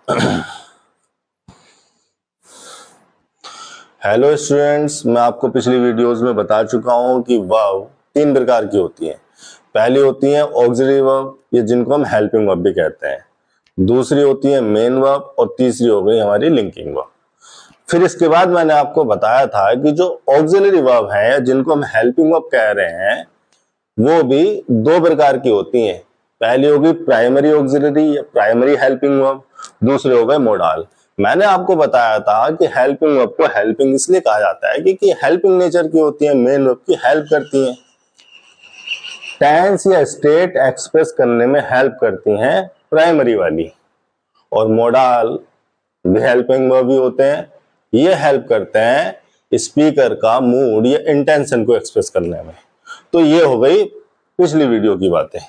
Hello students, मैं आपको पिछली वीडियोस में बता चुका हूं कि वर्ब तीन प्रकार की होती हैं। पहली होती है ऑक्सिलरी वर्ब, ये जिनको हम हेल्पिंग वर्ब भी कहते हैं। दूसरी होती है मेन वर्ब और तीसरी हो गई हमारी लिंकिंग वर्ब। फिर इसके बाद मैंने आपको बताया था कि जो ऑक्सिलरी वर्ब है जिनको हम हेल्पिंग वर्ब कह रहे हैं वो भी दो प्रकार की होती हैं। पहली होगी प्राइमरी ऑक्सिलरी या प्राइमरी हेल्पिंग वर्ब, दूसरे हो गए मोडाल। मैंने आपको बताया था कि हेल्पिंग वर्ब को हेल्पिंग इसलिए कहा जाता है क्योंकि हेल्पिंग नेचर की होती है, मेन वर्ब की हेल्प करती हैं, टेंस या स्टेट एक्सप्रेस करने में हेल्प करती हैं प्राइमरी वाली। और मोडाल भी हेल्पिंग वर्ब भी होते हैं, ये हेल्प करते हैं स्पीकर का मूड या इंटेंशन को एक्सप्रेस करने में। तो ये हो गई पिछली वीडियो की बातें।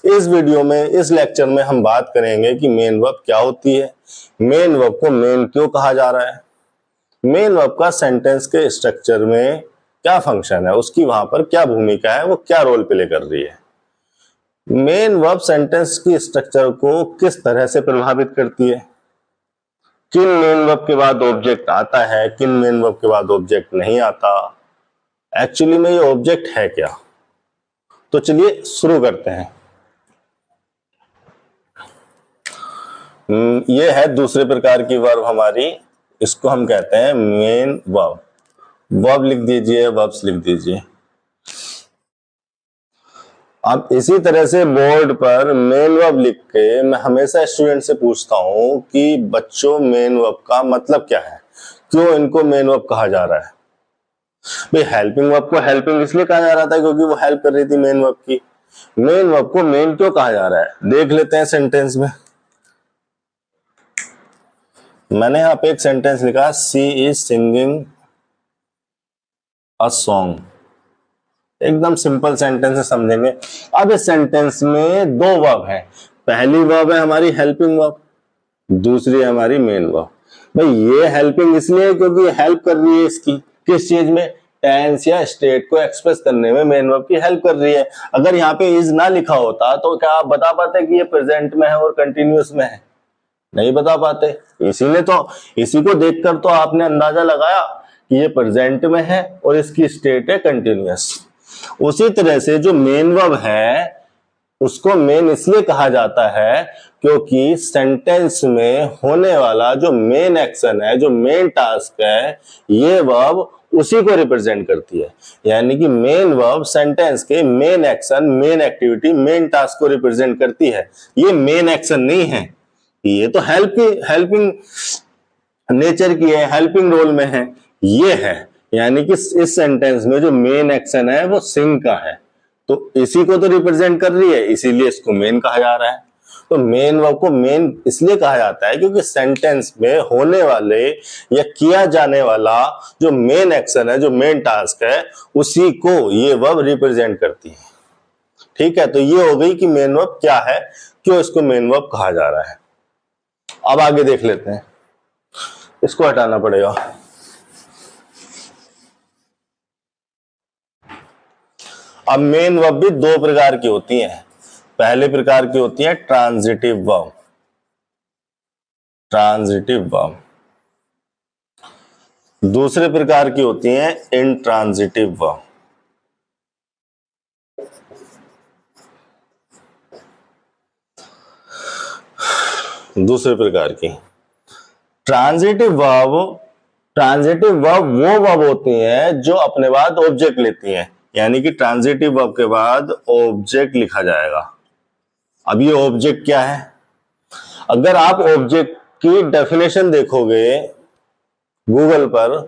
इस वीडियो में, इस लेक्चर में हम बात करेंगे कि मेन वर्ब क्या होती है, मेन वर्ब को मेन क्यों कहा जा रहा है, मेन वर्ब का सेंटेंस के स्ट्रक्चर में क्या फंक्शन है, उसकी वहां पर क्या भूमिका है, वो क्या रोल प्ले कर रही है, मेन वर्ब सेंटेंस की स्ट्रक्चर को किस तरह से प्रभावित करती है, किन मेन वर्ब के बाद ऑब्जेक्ट आता है, किन मेन वर्ब के बाद ऑब्जेक्ट नहीं आता, एक्चुअली में ये ऑब्जेक्ट है क्या। तो चलिए शुरू करते हैं। ये है दूसरे प्रकार की वर्ब हमारी, इसको हम कहते हैं मेन वर्ब। वर्ब लिख दीजिए, वर्ब्स लिख दीजिए। अब इसी तरह से बोर्ड पर मेन वर्ब लिख के मैं हमेशा स्टूडेंट से पूछता हूं कि बच्चों मेन वर्ब का मतलब क्या है, क्यों इनको मेन वर्ब कहा जा रहा है। भाई हेल्पिंग वर्ब को हेल्पिंग इसलिए कहा जा रहा था क्योंकि वो हेल्प कर रही थी मेन वर्ब की। मेन वर्ब को मेन क्यों कहा जा रहा है, देख लेते हैं सेंटेंस में। मैंने यहाँ पे एक सेंटेंस लिखा, सी इज सिंगिंग अ सॉन्ग। एकदम सिंपल सेंटेंस है, समझेंगे। अब इस सेंटेंस में दो वर्ब है, पहली वर्ब है हमारी हेल्पिंग वर्ब, दूसरी है हमारी मेन वर्ब। भाई ये हेल्पिंग इसलिए क्योंकि हेल्प कर रही है इसकी, किस चीज में, टेंस या स्टेट को एक्सप्रेस करने में मेन वर्ब की हेल्प कर रही है। अगर यहाँ पे इज ना लिखा होता तो क्या आप बता पाते कि ये प्रेजेंट में है और कंटिन्यूअस में है, नहीं बता पाते। इसीलिए तो, इसी को देखकर तो आपने अंदाजा लगाया कि ये प्रेजेंट में है और इसकी स्टेट है कंटिन्यूअस। उसी तरह से जो मेन वर्ब है उसको मेन इसलिए कहा जाता है क्योंकि सेंटेंस में होने वाला जो मेन एक्शन है, जो मेन टास्क है, ये वर्ब उसी को रिप्रेजेंट करती है। यानी कि मेन वर्ब सेंटेंस के main action, main activity, main task को रिप्रेजेंट करती है। ये मेन एक्शन नहीं है, ये तो हेल्पिंग नेचर की है, हेल्पिंग रोल में है, ये है। यानी कि इस सेंटेंस में जो मेन एक्शन है वो सिंग का है, तो इसी को तो रिप्रेजेंट कर रही है, इसीलिए इसको मेन कहा जा रहा है। तो मेन वर्ब को मेन इसलिए कहा जाता है क्योंकि सेंटेंस में होने वाले या किया जाने वाला जो मेन एक्शन है, जो मेन टास्क है, उसी को ये वर्ब रिप्रेजेंट करती है। ठीक है, तो ये हो गई कि मेन वर्ब क्या है, क्यों इसको मेन वर्ब कहा जा रहा है। अब आगे देख लेते हैं, इसको हटाना पड़ेगा। अब मेन वर्ब भी दो प्रकार की होती हैं। पहले प्रकार की होती है ट्रांजिटिव वर्ब, ट्रांजिटिव वर्ब। दूसरे प्रकार की होती है इनट्रांजिटिव वर्ब। दूसरे प्रकार की ट्रांजिटिव वर्ब, ट्रांजिटिव वर्ब वो वर्ब होती हैं जो अपने बाद ऑब्जेक्ट लेती हैं। यानी कि ट्रांजिटिव वर्ब के बाद ऑब्जेक्ट लिखा जाएगा। अब ये ऑब्जेक्ट क्या है, अगर आप ऑब्जेक्ट की डेफिनेशन देखोगे गूगल पर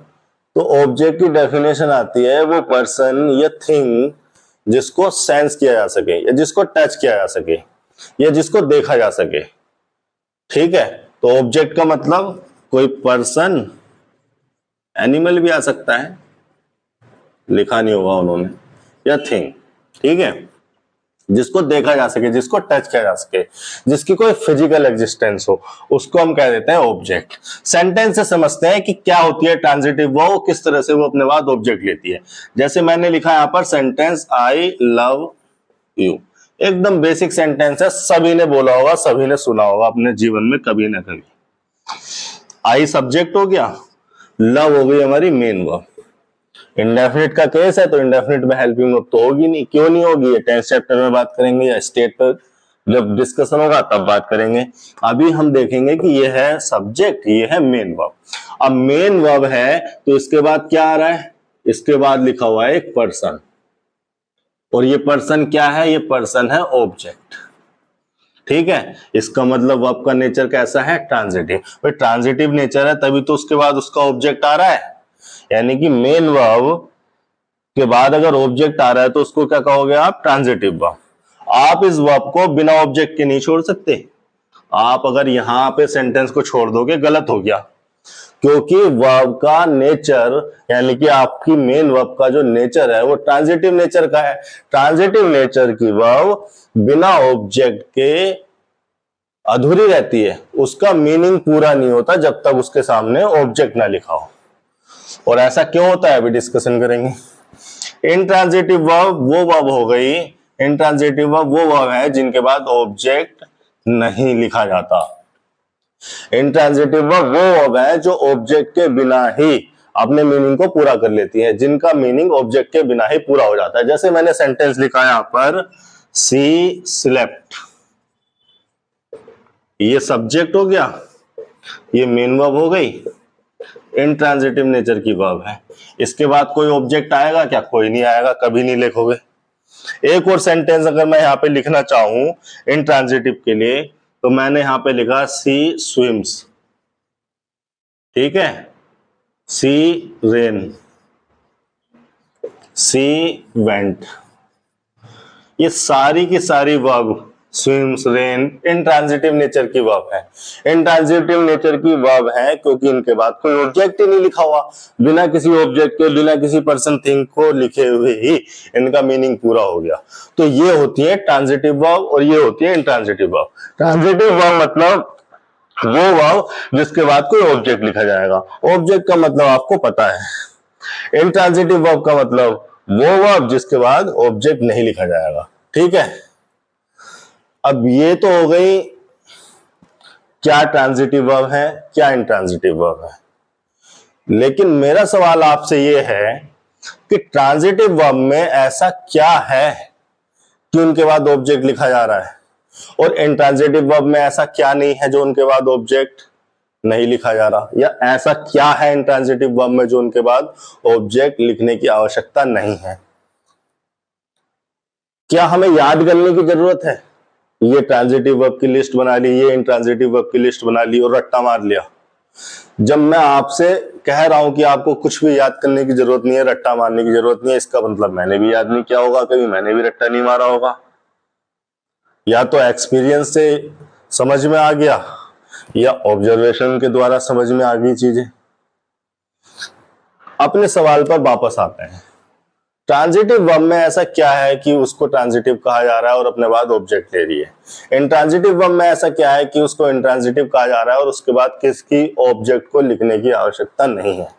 तो ऑब्जेक्ट की डेफिनेशन आती है वो पर्सन या थिंग जिसको सेंस किया जा सके, या जिसको टच किया जा सके, या जिसको देखा जा सके। ठीक है, तो ऑब्जेक्ट का मतलब कोई पर्सन, एनिमल भी आ सकता है, लिखा नहीं होगा उन्होंने, या थिंग। ठीक है, जिसको देखा जा सके, जिसको टच किया जा सके, जिसकी कोई फिजिकल एग्जिस्टेंस हो, उसको हम कह देते हैं ऑब्जेक्ट। सेंटेंस से समझते हैं कि क्या होती है ट्रांजिटिव वर्ब, किस तरह से वो अपने बाद ऑब्जेक्ट लेती है। जैसे मैंने लिखा यहां पर सेंटेंस, आई लव यू, एकदम बेसिक सेंटेंस है, सभी ने बोला होगा, सभी ने सुना होगा अपने जीवन में कभी ना कभी। आई सब्जेक्ट हो गया, लव हो गई हमारी मेन वर्ब। इंडेफिनिट का केस है तो इंडेफिनिट में हेल्पिंग वर्ब तो होगी नहीं, क्यों नहीं होगी, ये टेंस चैप्टर में बात करेंगे या स्टेट पर जब डिस्कशन होगा तब बात करेंगे। अभी हम देखेंगे कि ये है सब्जेक्ट, ये है मेन वर्ब। अब मेन वर्ब है तो इसके बाद क्या आ रहा है, इसके बाद लिखा हुआ है एक पर्सन, और ये पर्सन क्या है, ये पर्सन है ऑब्जेक्ट। ठीक है, इसका मतलब वर्ब का नेचर कैसा है, ट्रांजिटिव। भाई ट्रांजिटिव नेचर है तभी तो उसके बाद उसका ऑब्जेक्ट आ रहा है, यानी कि मेन वर्ब के बाद अगर ऑब्जेक्ट आ रहा है तो उसको क्या कहोगे आप, ट्रांजिटिव वर्ब। आप इस वर्ब को बिना ऑब्जेक्ट के नहीं छोड़ सकते। आप अगर यहां पे सेंटेंस को छोड़ दोगे गलत हो गया, क्योंकि वर्ब का नेचर यानी कि आपकी मेन वर्ब का जो नेचर है वो ट्रांजिटिव नेचर का है। ट्रांजिटिव नेचर की वर्ब बिना ऑब्जेक्ट के अधूरी रहती है, उसका मीनिंग पूरा नहीं होता जब तक उसके सामने ऑब्जेक्ट ना लिखा हो। और ऐसा क्यों होता है अभी डिस्कशन करेंगे। इंट्रांजिटिव वर्ब वो वर्ब हो गई, इंट्रांजिटिव वर्ब वो वर्ब है जिनके बाद ऑब्जेक्ट नहीं लिखा जाता। इंट्रांजिटिव वर्ब वो वर्ब है जो ऑब्जेक्ट के बिना ही अपने मीनिंग को पूरा कर लेती है, जिनका मीनिंग ऑब्जेक्ट के बिना ही पूरा हो जाता है। जैसे मैंने सेंटेंस लिखा है यहां पर, सी स्लेप्ट, ये सब्जेक्ट हो गया, ये मेन वर्ब हो गई, इंट्रांजिटिव नेचर की वर्ब है। इसके बाद कोई ऑब्जेक्ट आएगा क्या, कोई नहीं आएगा, कभी नहीं लिखोगे। एक और सेंटेंस अगर मैं यहां पे लिखना चाहूं इंट्रांजिटिव के लिए तो मैंने यहां पे लिखा सी स्विम्स, ठीक है, सी रेन, सी वेंट, ये सारी की सारी verb swims rain intransitive nature की वर्ब है। इंट्रांजिटिव नेचर की वर्ब है क्योंकि इनके बाद कोई ऑब्जेक्ट ही नहीं लिखा हुआ, बिना किसी ऑब्जेक्ट के बिना किसी पर्सन थिंग को लिखे हुए ही इनका मीनिंग पूरा हो गया। तो ये होती है ट्रांजिटिव वर्ब और ये होती है इंट्रांजिटिव वर्ब। ट्रांजिटिव वर्ब मतलब वो वर्ब जिसके बाद कोई ऑब्जेक्ट लिखा जाएगा, ऑब्जेक्ट का मतलब आपको पता है। इंट्रांजिटिव वर्ब का मतलब वो वर्ब जिसके बाद ऑब्जेक्ट नहीं लिखा जाएगा। ठीक है, अब ये तो हो गई क्या ट्रांजिटिव वर्ब है क्या इंट्रांजिटिव वर्ब है। लेकिन मेरा सवाल आपसे ये है कि ट्रांजिटिव वर्ब में ऐसा क्या है कि उनके बाद ऑब्जेक्ट लिखा जा रहा है, और इंट्रांजिटिव वर्ब में ऐसा क्या नहीं है जो उनके बाद ऑब्जेक्ट नहीं लिखा जा रहा, या ऐसा क्या है इंट्रांजिटिव वर्ब में जो उनके बाद ऑब्जेक्ट लिखने की आवश्यकता नहीं है। क्या हमें याद करने की जरूरत है, ये ट्रांजिटिव वर्ब की लिस्ट बना ली, ये इंट्रांजिटिव वर्ब की लिस्ट बना ली और रट्टा मार लिया। जब मैं आपसे कह रहा हूं कि आपको कुछ भी याद करने की जरूरत नहीं है, रट्टा मारने की जरूरत नहीं है, इसका मतलब मैंने भी याद नहीं किया होगा, कभी मैंने भी रट्टा नहीं मारा होगा, या तो एक्सपीरियंस से समझ में आ गया या ऑब्जर्वेशन के द्वारा समझ में आ गई चीजें। अपने सवाल पर वापस आते हैं। ट्रांजिटिव वर्ब में ऐसा क्या है कि उसको ट्रांजिटिव कहा जा रहा है और अपने बाद ऑब्जेक्ट ले रही है। इंट्रांजिटिव वर्ब में ऐसा क्या है कि उसको इंट्रांजिटिव कहा जा रहा है और उसके बाद किसकी ऑब्जेक्ट को लिखने की आवश्यकता नहीं है।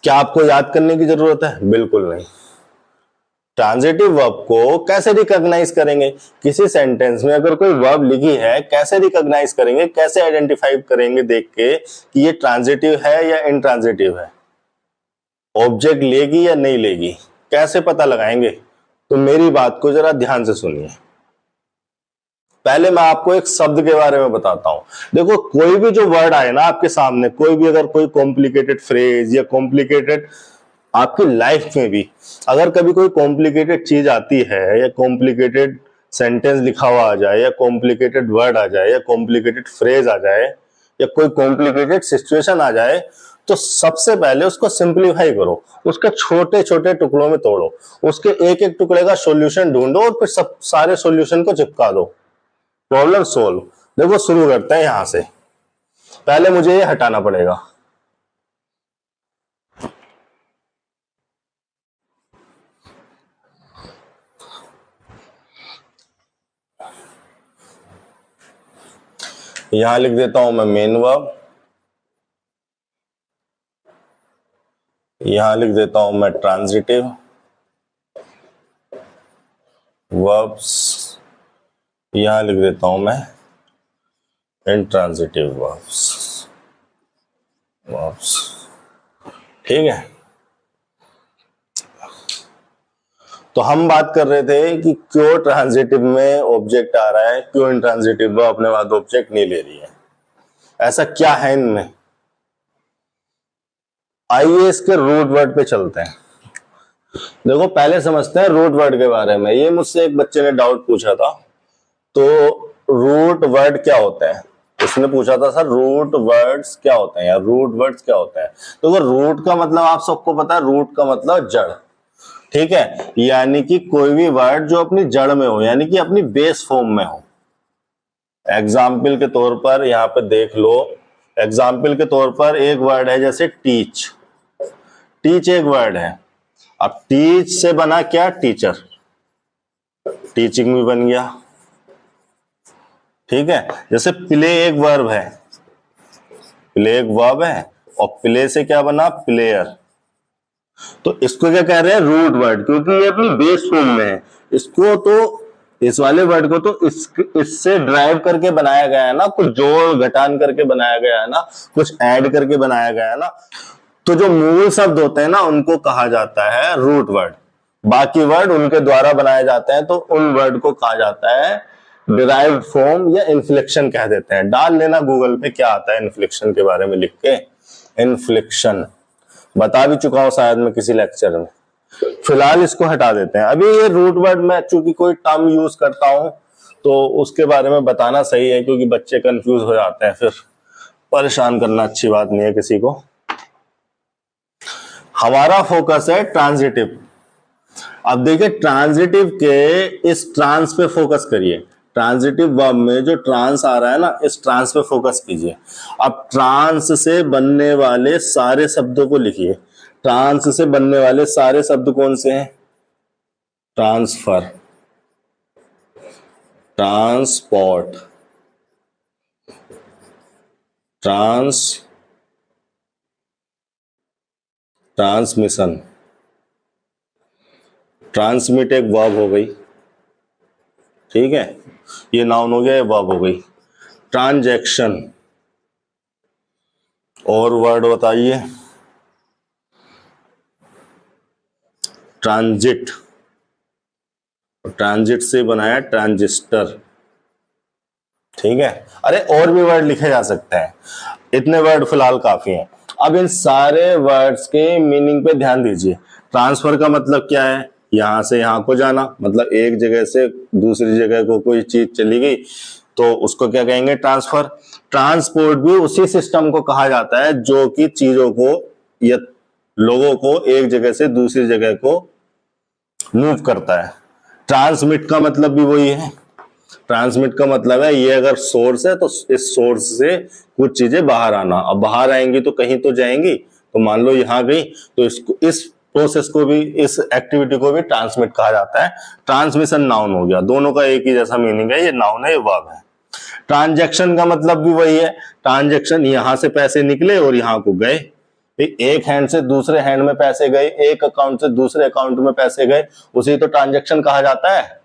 क्या आपको याद करने की जरूरत है, बिल्कुल नहीं। ट्रांजिटिव वर्ब को कैसे रिकॉग्नाइज करेंगे, किसी सेंटेंस में अगर कोई वर्ब लिखी है कैसे रिकॉग्नाइज करेंगे, कैसे आइडेंटिफाई करेंगे देख के कि ये ट्रांजिटिव है या इंट्रांजिटिव है, ऑब्जेक्ट लेगी या नहीं लेगी, कैसे पता लगाएंगे। तो मेरी बात को जरा ध्यान से सुनिए। पहले मैं आपको एक शब्द के बारे में बताता हूं। देखो कोई भी जो वर्ड आए ना आपके सामने, कोई भी अगर कोई कॉम्प्लिकेटेड फ्रेज या कॉम्प्लिकेटेड आपकी लाइफ में भी अगर कभी कोई कॉम्प्लिकेटेड चीज आती है या कॉम्प्लिकेटेड सेंटेंस लिखा हुआ आ जाए या कॉम्प्लिकेटेड वर्ड आ जाए या कॉम्प्लिकेटेड फ्रेज आ जाए या कोई कॉम्प्लिकेटेड सिचुएशन आ जाए, तो सबसे पहले उसको सिंप्लीफाई करो, उसके छोटे छोटे टुकड़ों में तोड़ो, उसके एक एक टुकड़े का सॉल्यूशन ढूंढो और फिर सब सारे सॉल्यूशन को चिपका दो, प्रॉब्लम सोल्व। देखो शुरू करते हैं यहां से। पहले मुझे ये हटाना पड़ेगा। यहां लिख देता हूं मैं मेन वर्ब, यहां लिख देता हूं मैं ट्रांजिटिव वर्ब्स, यहां लिख देता हूं मैं इंट्रांजिटिव वर्ब्स, ठीक है। तो हम बात कर रहे थे कि क्यों ट्रांजिटिव में ऑब्जेक्ट आ रहा है, क्यों इंट्रांजिटिव वर्ब अपने बाद ऑब्जेक्ट नहीं ले रही है, ऐसा क्या है इनमें। आइए इसके रूट वर्ड पे चलते हैं। देखो पहले समझते हैं रूट वर्ड के बारे में। ये मुझसे एक बच्चे ने डाउट पूछा था, तो रूट वर्ड क्या होता है, उसने पूछा था सर रूट वर्ड्स क्या होते हैं या रूट वर्ड्स क्या होते हैं। तो वो रूट का मतलब आप सबको पता है, रूट का मतलब जड़, ठीक है। यानी कि कोई भी वर्ड जो अपनी जड़ में हो, यानी कि अपनी बेस फॉर्म में हो। एग्जाम्पल के तौर पर यहां पे देख लो, एग्जाम्पल के तौर पर एक वर्ड है जैसे टीच, टीच एक वर्ड है। अब टीच से बना क्या, टीचर, टीचिंग भी बन गया, ठीक है। जैसे प्ले एक वर्ब है, प्ले एक वर्ब है और प्ले से क्या बना, प्लेयर। तो इसको क्या कह रहे हैं, रूट वर्ड, क्योंकि ये अपनी बेस फॉर्म में है। इसको तो, इस वाले वर्ड को तो इससे ड्राइव करके बनाया गया है ना, कुछ जोड़ घटान करके बनाया गया है ना, कुछ ऐड करके बनाया गया है ना। तो जो मूल शब्द होते हैं ना उनको कहा जाता है रूट वर्ड, बाकी वर्ड उनके द्वारा बनाए जाते हैं, तो उन वर्ड को कहा जाता है डिराइव्ड फॉर्म या इन्फ्लेक्शन कह देते हैं। डाल लेना गूगल पे क्या आता है इन्फ्लेक्शन के बारे में लिख के, इन्फ्लेक्शन बता भी चुका हूं शायद मैं किसी लेक्चर में। फिलहाल इसको हटा देते हैं। अभी ये रूट वर्ड में चूंकि कोई टर्म यूज करता हूं तो उसके बारे में बताना सही है, क्योंकि बच्चे कंफ्यूज हो जाते हैं, फिर परेशान करना अच्छी बात नहीं है किसी को। हमारा फोकस है ट्रांजिटिव। अब देखिए ट्रांजिटिव के इस ट्रांस पे फोकस करिए, ट्रांजिटिव वर्ब में जो ट्रांस आ रहा है ना, इस ट्रांस पे फोकस कीजिए। अब ट्रांस से बनने वाले सारे शब्दों को लिखिए। ट्रांस से बनने वाले सारे शब्द कौन से हैं, ट्रांसफर, ट्रांसपोर्ट, ट्रांसमिशन, ट्रांसमिट एक वर्ब हो गई, ठीक है, ये नाउन हो गया, ये वर्ब हो गई। ट्रांजैक्शन और वर्ड बताइए, ट्रांजिट, ट्रांजिट से बनाया ट्रांजिस्टर, ठीक है। अरे और भी वर्ड लिखे जा सकते हैं, इतने वर्ड फिलहाल काफी हैं। अब इन सारे वर्ड्स के मीनिंग पे ध्यान दीजिए। ट्रांसफर का मतलब क्या है, यहां से यहां को जाना, मतलब एक जगह से दूसरी जगह को कोई चीज चली गई तो उसको क्या कहेंगे, ट्रांसफर। ट्रांसपोर्ट भी उसी सिस्टम को कहा जाता है जो कि चीजों को या लोगों को एक जगह से दूसरी जगह को मूव करता है। ट्रांसमिट का मतलब भी वही है। ट्रांसमिट का मतलब है ये अगर सोर्स है तो इस सोर्स से कुछ चीजें बाहर आना। अब बाहर आएंगी तो कहीं तो जाएंगी, तो मान लो यहां गई, तो इसको, इस प्रोसेस को भी, इस एक्टिविटी को भी ट्रांसमिट कहा जाता है। ट्रांसमिशन नाउन हो गया, दोनों का एक ही जैसा मीनिंग है, ये नाउन है, ये वर्ब है। ट्रांजैक्शन का मतलब भी वही है। ट्रांजैक्शन, यहां से पैसे निकले और यहां को गए, एक हैंड से दूसरे हैंड में पैसे गए, एक अकाउंट से दूसरे अकाउंट में पैसे गए, उसी तो ट्रांजैक्शन कहा जाता है।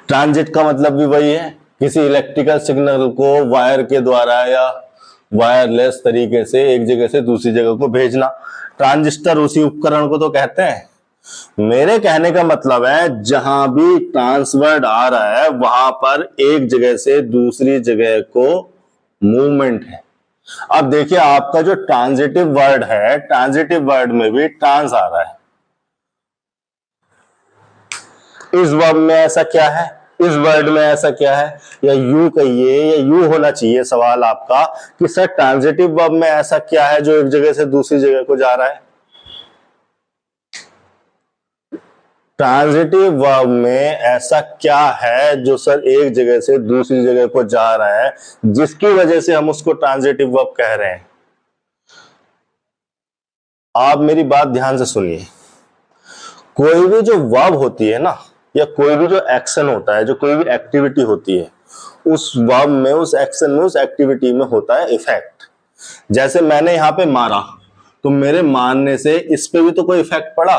ट्रांजिट का मतलब भी वही है, किसी इलेक्ट्रिकल सिग्नल को वायर के द्वारा या वायरलेस तरीके से एक जगह से दूसरी जगह को भेजना। ट्रांजिस्टर उसी उपकरण को तो कहते हैं। मेरे कहने का मतलब है जहां भी ट्रांसवर्ड आ रहा है वहां पर एक जगह से दूसरी जगह को मूवमेंट है। अब देखिए आपका जो ट्रांजिटिव वर्ड है, ट्रांजिटिव वर्ड में भी ट्रांस आ रहा है। इस वर्ब में ऐसा क्या है, इस वर्ड में ऐसा क्या है, या यू कहिए या यू होना चाहिए सवाल आपका कि सर ट्रांजिटिव वर्ब में ऐसा क्या है जो एक जगह से दूसरी जगह को जा रहा है। ट्रांजिटिव वर्ब में ऐसा क्या है जो सर एक जगह से दूसरी जगह को जा रहा है, जिसकी वजह से हम उसको ट्रांजिटिव वर्ब कह रहे हैं। आप मेरी बात ध्यान से सुनिए। कोई भी जो वर्ब होती है ना, या कोई भी जो एक्शन होता है, जो कोई भी एक्टिविटी होती है, उस वर्ब में, उस एक्शन में, उस एक्टिविटी में होता है इफेक्ट। जैसे मैंने यहां पे मारा, तो मेरे मारने से इस पे भी तो कोई इफेक्ट पड़ा।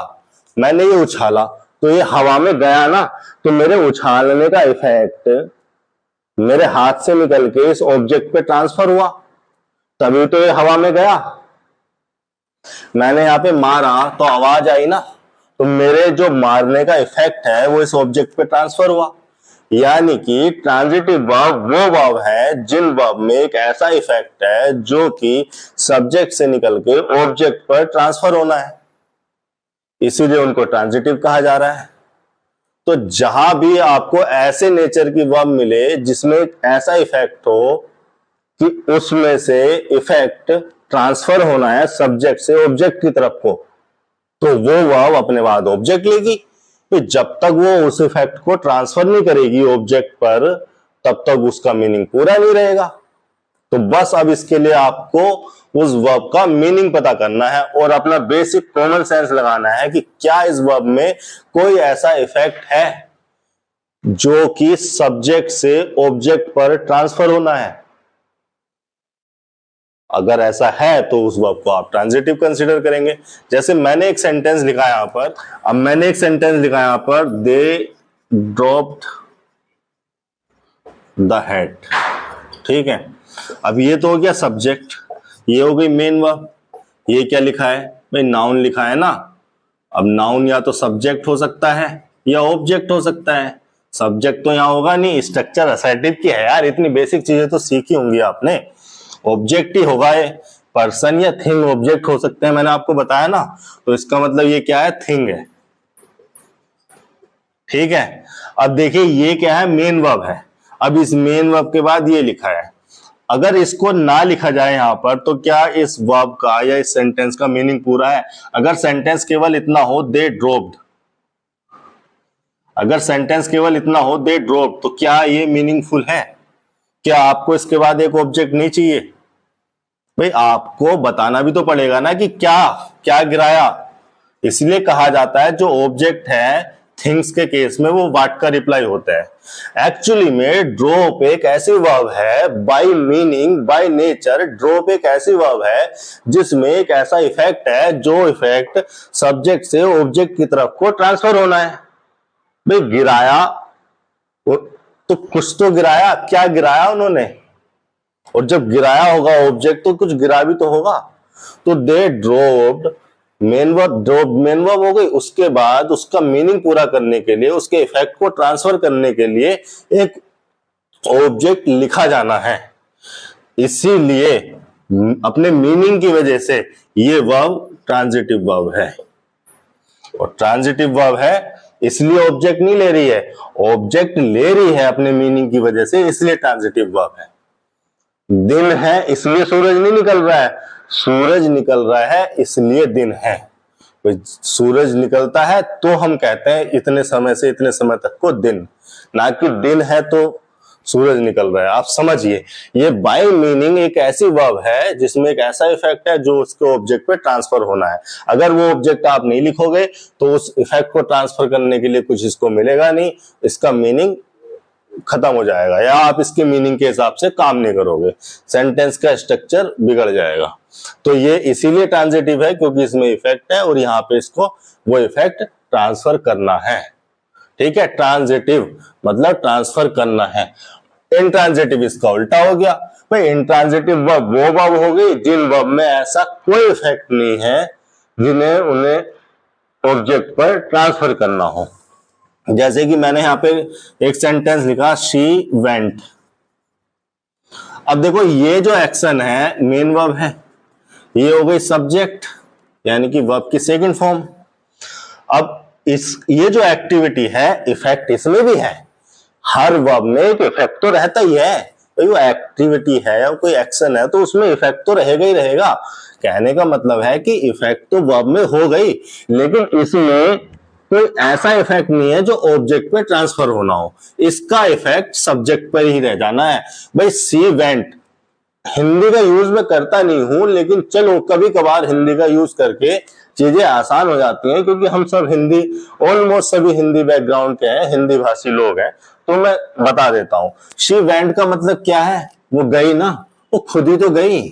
मैंने ये उछाला तो ये हवा में गया ना, तो मेरे उछालने का इफेक्ट मेरे हाथ से निकल के इस ऑब्जेक्ट पे ट्रांसफर हुआ, तभी तो ये हवा में गया। मैंने यहां पे मारा तो आवाज आई ना, तो मेरे जो मारने का इफेक्ट है वो इस ऑब्जेक्ट पे ट्रांसफर हुआ। यानी कि ट्रांजिटिव वर्ब वो वर्ब है जिन वर्ब में एक ऐसा इफेक्ट है जो कि सब्जेक्ट से निकल के ऑब्जेक्ट पर ट्रांसफर होना है, इसीलिए उनको ट्रांजिटिव कहा जा रहा है। तो जहां भी आपको ऐसे नेचर की वर्ब मिले जिसमें एक ऐसा इफेक्ट हो कि उसमें से इफेक्ट ट्रांसफर होना है सब्जेक्ट से ऑब्जेक्ट की तरफ को, तो वो वर्ब अपने बाद ऑब्जेक्ट लेगी। तो जब तक वो उस इफेक्ट को ट्रांसफर नहीं करेगी ऑब्जेक्ट पर, तब तक उसका मीनिंग पूरा नहीं रहेगा। तो बस अब इसके लिए आपको उस वर्ब का मीनिंग पता करना है और अपना बेसिक कॉमन सेंस लगाना है कि क्या इस वर्ब में कोई ऐसा इफेक्ट है जो कि सब्जेक्ट से ऑब्जेक्ट पर ट्रांसफर होना है। अगर ऐसा है तो उस वर्ब को आप ट्रांजिटिव कंसीडर करेंगे। जैसे मैंने एक सेंटेंस लिखा यहां पर, अब मैंने एक सेंटेंस लिखा यहां पर, दे ड्रॉप्ड द हेड, ठीक है। अब ये तो हो गया सब्जेक्ट, ये हो गई मेन वर्ब। ये क्या लिखा है भाई, नाउन लिखा है ना। अब नाउन या तो सब्जेक्ट हो सकता है या ऑब्जेक्ट हो सकता है। सब्जेक्ट तो यहां होगा नहीं, स्ट्रक्चर असर्टिव की है यार, इतनी बेसिक चीजें तो सीखी होंगी आपने। ऑब्जेक्ट ही होगा, ये पर्सन या थिंग ऑब्जेक्ट हो सकते हैं, मैंने आपको बताया ना। तो इसका मतलब ये क्या है, थिंग है, ठीक है। अब देखिए ये क्या है, मेन वर्ब है। अब इस मेन वर्ब के बाद ये लिखा है, अगर इसको ना लिखा जाए यहां पर तो क्या इस वर्ब का या इस सेंटेंस का मीनिंग पूरा है? अगर सेंटेंस केवल इतना हो, दे ड्रॉप्ड, अगर सेंटेंस केवल इतना हो दे ड्रॉप्ड, तो क्या ये मीनिंगफुल है? क्या आपको इसके बाद एक ऑब्जेक्ट नहीं चाहिए? भाई आपको बताना भी तो पड़ेगा ना कि क्या क्या गिराया। इसलिए कहा जाता है जो ऑब्जेक्ट है थिंग्स के केस में वो व्हाट का रिप्लाई होता है। एक्चुअली में ड्रॉप एक ऐसी वर्ब है, by meaning by nature drop एक ऐसी वर्ब है जिसमें एक ऐसा इफेक्ट है जो इफेक्ट सब्जेक्ट से ऑब्जेक्ट की तरफ को ट्रांसफर होना है। भाई गिराया तो कुछ तो गिराया, क्या गिराया उन्होंने? और जब गिराया होगा ऑब्जेक्ट तो कुछ गिरा भी तो होगा। तो दे ड्रॉप्ड, मेन वर्ब हो गई। उसके बाद उसका मीनिंग पूरा करने के लिए, उसके इफेक्ट को ट्रांसफर करने के लिए एक ऑब्जेक्ट लिखा जाना है। इसीलिए अपने मीनिंग की वजह से ये वर्ब ट्रांजिटिव वर्ब है। और ट्रांजिटिव वर्ब है इसलिए ऑब्जेक्ट नहीं ले रही है, ऑब्जेक्ट ले रही है अपने मीनिंग की वजह से, इसलिए ट्रांजिटिव वर्ब है। दिन है इसलिए सूरज नहीं निकल रहा है, सूरज निकल रहा है इसलिए दिन है। सूरज निकलता है तो हम कहते हैं इतने समय से इतने समय तक को दिन, ना कि दिन है तो सूरज निकल रहा है। आप समझिए, ये बाय मीनिंग एक ऐसी वर्ब है जिसमें एक ऐसा इफेक्ट है जो उसके ऑब्जेक्ट पे ट्रांसफर होना है। अगर वो ऑब्जेक्ट आप नहीं लिखोगे तो उस इफेक्ट को ट्रांसफर करने के लिए कुछ इसको मिलेगा नहीं, इसका मीनिंग खत्म हो जाएगा, या आप इसके मीनिंग के हिसाब से काम नहीं करोगे, सेंटेंस का स्ट्रक्चर बिगड़ जाएगा। तो ये इसीलिए ट्रांजिटिव है क्योंकि इसमें इफेक्ट है और यहाँ पे इसको वो इफेक्ट ट्रांसफर करना है, ठीक है। ट्रांजिटिव मतलब ट्रांसफर करना है। इंट्रांजिटिव इसका उल्टा हो गया। भाई इंट्रांजिटिव वर्ब वो वर्ब हो गई जिन वर्ब में ऐसा कोई इफेक्ट नहीं है जिन्हें उन्हें ऑब्जेक्ट पर ट्रांसफर करना हो। जैसे कि मैंने यहां पे एक सेंटेंस लिखा, शी वेंट। अब देखो ये जो एक्शन है मेन वर्ब है, ये हो गई सब्जेक्ट यानी कि वर्ब की सेकंड फॉर्म। अब ये जो एक्टिविटी है इफेक्ट इसमें भी है, हर वर्ब में एक इफेक्ट तो रहता ही है। तो वो एक्टिविटी है या कोई एक्शन है तो उसमें इफेक्ट तो रहेगा ही रहेगा। कहने का मतलब है कि इफेक्ट तो वर्ब में हो गई, लेकिन इसमें कोई ऐसा इफेक्ट नहीं है जो ऑब्जेक्ट पे ट्रांसफर होना हो, इसका इफेक्ट सब्जेक्ट पर ही रह जाना है। भाई सी वेंट, हिंदी का यूज मैं करता नहीं हूं, लेकिन चलो कभी कभार हिंदी का यूज करके चीजें आसान हो जाती हैं क्योंकि हम सब हिंदी, ऑलमोस्ट सभी हिंदी बैकग्राउंड के हैं, हिंदी भाषी लोग हैं, तो मैं बता देता हूं। शी वेंट का मतलब क्या है, वो गई ना, वो खुद ही तो गई।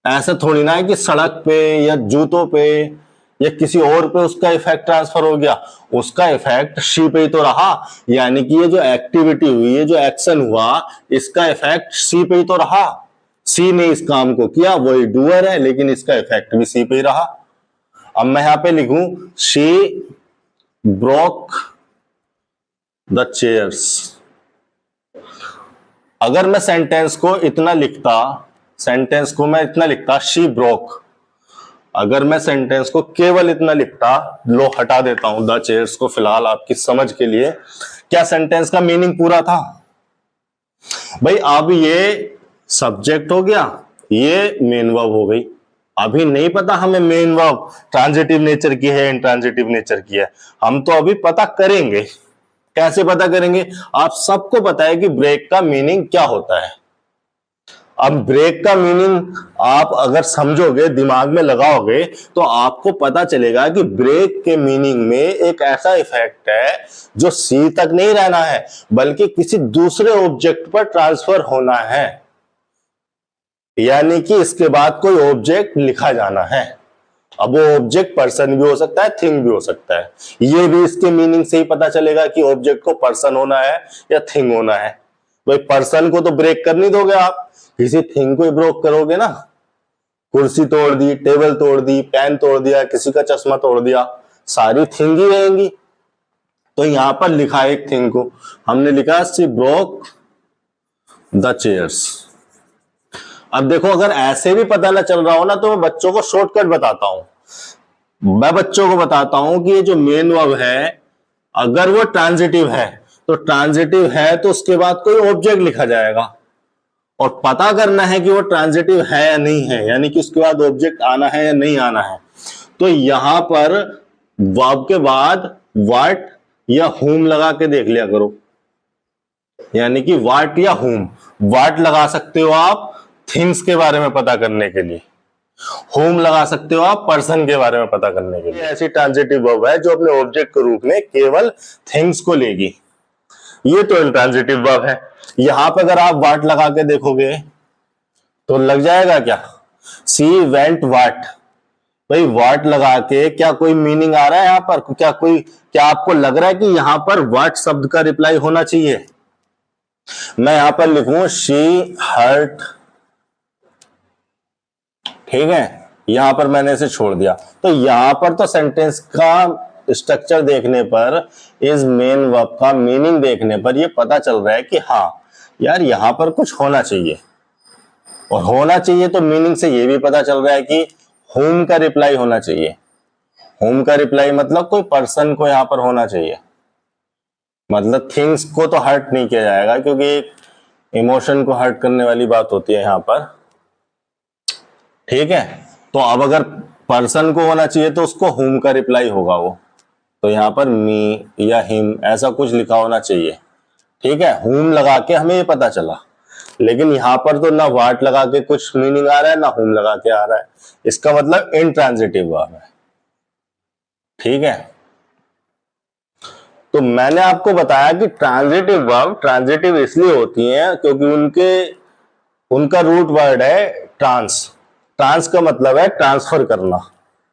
ऐसा थोड़ी ना है कि सड़क पे या जूतों पे या किसी और पे उसका इफेक्ट ट्रांसफर हो गया, उसका इफेक्ट सी पे ही तो रहा। यानी कि ये जो एक्टिविटी हुई, ये जो एक्शन हुआ, इसका इफेक्ट सी पे ही तो रहा। सी ने इस काम को किया, वही डूअर है, लेकिन इसका इफेक्ट भी सी पे ही रहा। अब मैं यहां पे लिखूं शी ब्रोक द चेयर्स। अगर मैं सेंटेंस को इतना लिखता, सेंटेंस को मैं इतना लिखता शी ब्रोक, अगर मैं सेंटेंस को केवल इतना लिखता, लो हटा देता हूं द चेयर्स को फिलहाल आपकी समझ के लिए, क्या सेंटेंस का मीनिंग पूरा था? भाई अब ये सब्जेक्ट हो गया, ये मेन वर्ब हो गई। अभी नहीं पता हमें मेन वर्ब ट्रांजिटिव नेचर की है, इनट्रांजिटिव नेचर की है, हम तो अभी पता करेंगे। कैसे पता करेंगे? आप सबको पता है कि ब्रेक का मीनिंग क्या होता है। अब ब्रेक का मीनिंग आप अगर समझोगे, दिमाग में लगाओगे, तो आपको पता चलेगा कि ब्रेक के मीनिंग में एक ऐसा इफेक्ट है जो सी तक नहीं रहना है, बल्कि किसी दूसरे ऑब्जेक्ट पर ट्रांसफर होना है। यानी कि इसके बाद कोई ऑब्जेक्ट लिखा जाना है। अब वो ऑब्जेक्ट पर्सन भी हो सकता है, थिंग भी हो सकता है। ये भी इसके मीनिंग से ही पता चलेगा कि ऑब्जेक्ट को पर्सन होना है या थिंग होना है। भाई पर्सन को तो ब्रेक कर नहीं दोगे आप, किसी थिंग को ही ब्रेक करोगे ना। कुर्सी तोड़ दी, टेबल तोड़ दी, पेन तोड़ दिया, किसी का चश्मा तोड़ दिया, सारी थिंग ही रहेंगी। तो यहां पर लिखा है एक थिंग को, हमने लिखा शी ब्रोक द चेयर्स। अब देखो अगर ऐसे भी पता ना चल रहा हो ना, तो मैं बच्चों को शॉर्टकट बताता हूं। मैं बच्चों को बताता हूं कि ये जो मेन वर्ब है, अगर वो ट्रांजिटिव है, तो ट्रांजिटिव है तो उसके बाद कोई ऑब्जेक्ट लिखा जाएगा, और पता करना है कि वो ट्रांजिटिव है या नहीं है, यानी कि उसके बाद ऑब्जेक्ट आना है या नहीं आना है। तो यहां पर वर्ब के बाद व्हाट या हुम लगा के देख लिया करो। यानी कि व्हाट या हुम, व्हाट लगा सकते हो आप थिंग्स के बारे में पता करने के लिए, होम लगा सकते हो आप पर्सन के बारे में पता करने के लिए। ऐसी ट्रांजिटिव वर्ब है जो अपने ऑब्जेक्ट के रूप में केवल थिंग्स को लेगी। ये तो इंट्रांजिटिव वर्ब है। यहां पर अगर आप वाट लगा के देखोगे तो लग जाएगा क्या, सी वेंट वाट। भाई वाट लगा के क्या कोई मीनिंग आ रहा है यहां पर? क्या आपको लग रहा है कि यहां पर वाट शब्द का रिप्लाई होना चाहिए? मैं यहां पर लिखूं शी हर्ट, ठीक है, यहां पर मैंने इसे छोड़ दिया। तो यहां पर तो सेंटेंस का स्ट्रक्चर देखने पर, इस मेन वर्ब का मीनिंग देखने पर यह पता चल रहा है कि हाँ यार यहां पर कुछ होना चाहिए। और होना चाहिए तो मीनिंग से यह भी पता चल रहा है कि होम का रिप्लाई होना चाहिए। होम का रिप्लाई मतलब कोई पर्सन को यहां पर होना चाहिए, मतलब थिंग्स को तो हर्ट नहीं किया जाएगा, क्योंकि एक इमोशन को हर्ट करने वाली बात होती है यहां पर, ठीक है। तो अब अगर पर्सन को होना चाहिए तो उसको हुम का रिप्लाई होगा वो, तो यहां पर मी या हिम ऐसा कुछ लिखा होना चाहिए, ठीक है। हुम लगा के हमें ये पता चला, लेकिन यहां पर तो ना वाट लगा के कुछ मीनिंग आ रहा है, ना हुम लगा के आ रहा है। इसका मतलब इंट्रांजिटिव वर्ब है, ठीक है। तो मैंने आपको बताया कि ट्रांजिटिव वर्ब ट्रांजिटिव इसलिए होती हैं क्योंकि उनका रूट वर्ड है ट्रांस। ट्रांस का मतलब है ट्रांसफर करना,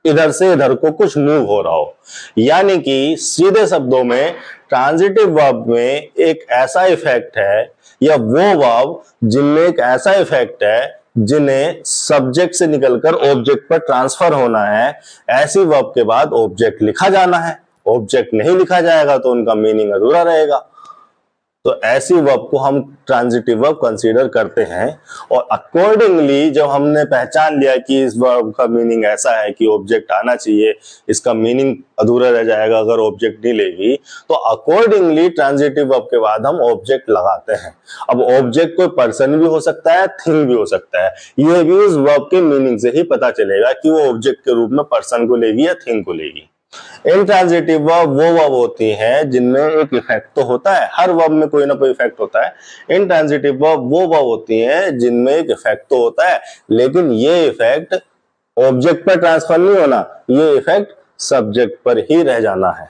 इधर से इधर को कुछ मूव हो रहा हो। यानी कि सीधे शब्दों में ट्रांजिटिव वर्ब में एक ऐसा इफेक्ट है, या वो वर्ब जिनमें एक ऐसा इफेक्ट है जिन्हें सब्जेक्ट से निकलकर ऑब्जेक्ट पर ट्रांसफर होना है, ऐसी वर्ब के बाद ऑब्जेक्ट लिखा जाना है। ऑब्जेक्ट नहीं लिखा जाएगा तो उनका मीनिंग अधूरा रहेगा। तो ऐसी वर्ब को हम ट्रांजिटिव वर्ब कंसीडर करते हैं। और अकॉर्डिंगली जब हमने पहचान लिया कि इस वर्ब का मीनिंग ऐसा है कि ऑब्जेक्ट आना चाहिए, इसका मीनिंग अधूरा रह जाएगा अगर ऑब्जेक्ट नहीं लेगी, तो अकॉर्डिंगली ट्रांजिटिव वर्ब के बाद हम ऑब्जेक्ट लगाते हैं। अब ऑब्जेक्ट कोई पर्सन भी हो सकता है, थिंग भी हो सकता है। यह भी उस वर्ब के मीनिंग से ही पता चलेगा कि वो ऑब्जेक्ट के रूप में पर्सन को लेगी या थिंग को लेगी। इंट्रांजिटिव वर्ब वो वर्ब होती है जिनमें एक इफेक्ट तो होता है, हर वर्ब में कोई ना कोई इफेक्ट होता है। इंट्रांजिटिव वर्ब वो वर्ब होती है जिनमें एक इफेक्ट तो होता है, लेकिन ये इफेक्ट ऑब्जेक्ट पर ट्रांसफर नहीं होना, ये इफेक्ट सब्जेक्ट पर ही रह जाना है।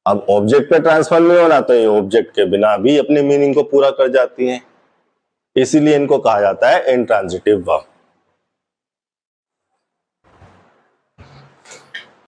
अब ऑब्जेक्ट पर ट्रांसफर नहीं होना तो ये ऑब्जेक्ट के बिना भी अपने मीनिंग को पूरा कर जाती है, इसीलिए इनको कहा जाता है इंट्रांजिटिव वर्ब।